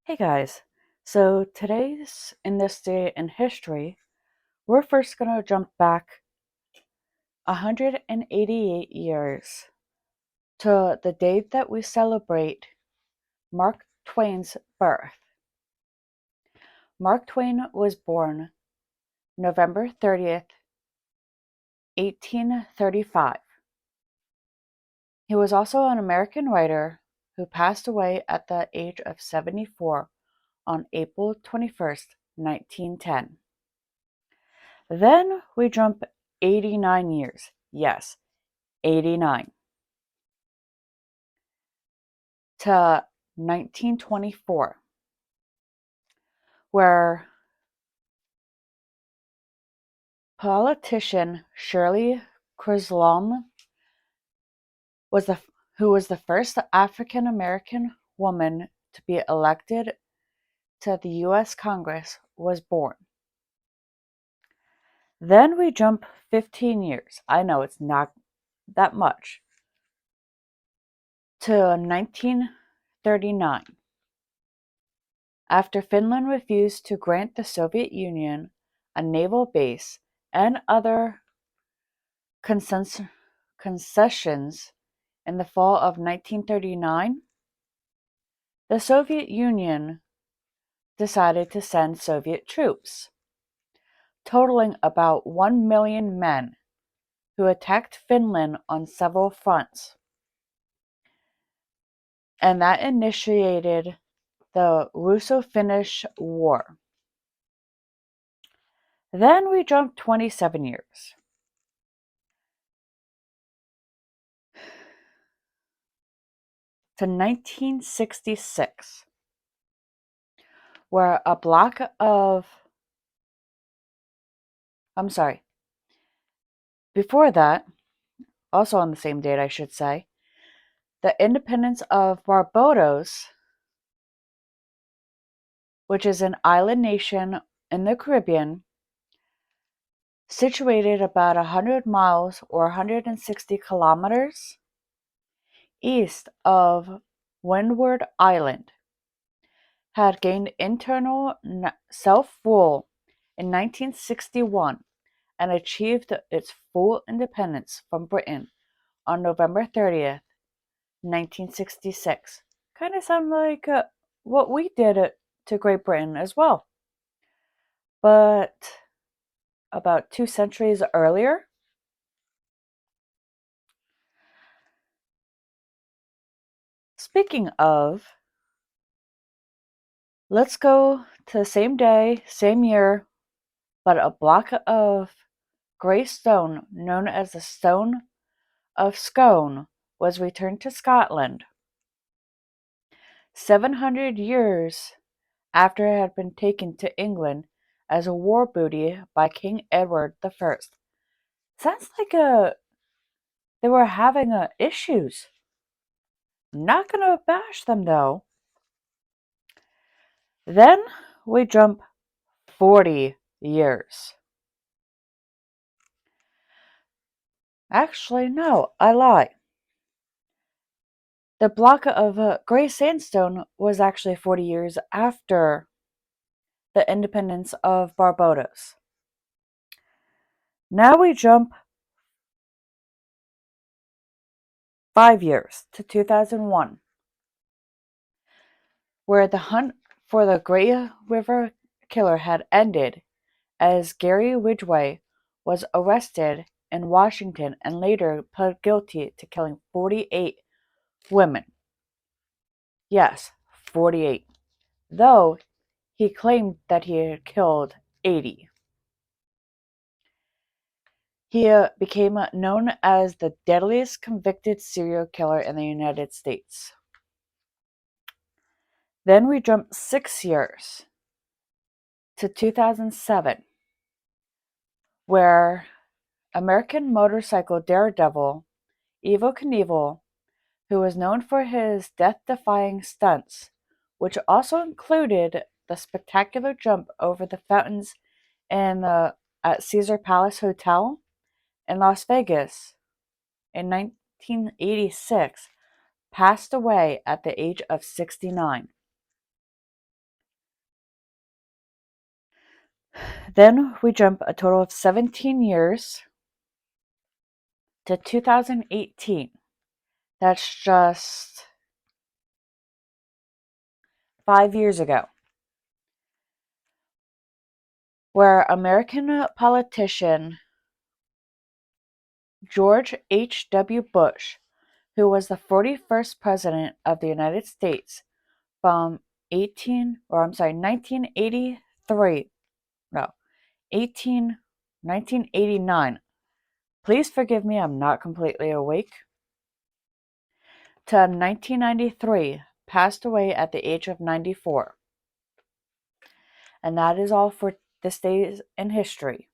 Hey guys, so today's in this day in history, we're first going to jump back 188 years to the day that we celebrate Mark Twain's birth. Mark Twain was born November 30th, 1835. He was also an American writer who passed away at the age of 74 on April 21st, 1910. Then we jump 89 years. Yes, 89 to 1924, where politician Shirley Chisholm was who was the first African American woman to be elected to the U.S. Congress, was born. Then we jump 15 years. I know it's not that much. To 1939. After Finland refused to grant the Soviet Union a naval base and other concessions in the fall of 1939, the Soviet Union decided to send Soviet troops, totaling about 1 million men, who attacked Finland on several fronts. And that initiated the Russo-Finnish War. Then we jump 27 years. To 1966, where a block of, before that, also on the same date I should say, the independence of Barbados, which is an island nation in the Caribbean, situated about 100 miles or 160 kilometers east of Windward Island, had gained internal self-rule in 1961 and achieved its full independence from Britain on November 30th, 1966. Kind of sound like what we did to Great Britain as well. But about 2 centuries earlier, speaking of, let's go to the same day, same year, but a block of grey stone known as the Stone of Scone was returned to Scotland 700 years after it had been taken to England as a war booty by King Edward I. Sounds like they were having issues. Not gonna bash them though. Then we jump 40 years. Actually, no, I lie. The block of grey sandstone was actually 40 years after the independence of Barbados. Now we jump 5 years to 2001, where the hunt for the Grey River Killer had ended as Gary Ridgway was arrested in Washington and later pled guilty to killing 48 women. Yes, 48. Though he claimed that he had killed 80. He became known as the deadliest convicted serial killer in the United States. Then we jump 6 years to 2007, where American motorcycle daredevil Evel Knievel, who was known for his death-defying stunts, which also included the spectacular jump over the fountains at Caesar Palace Hotel in Las Vegas in 1986, passed away at the age of 69. Then we jump a total of 17 years to 2018. That's just 5 years ago, where American politician George H. W. Bush, who was the 41st president of the United States from 1983, no, 1989. Please forgive me, I'm not completely awake. To 1993, passed away at the age of 94. And that is all for this day in history.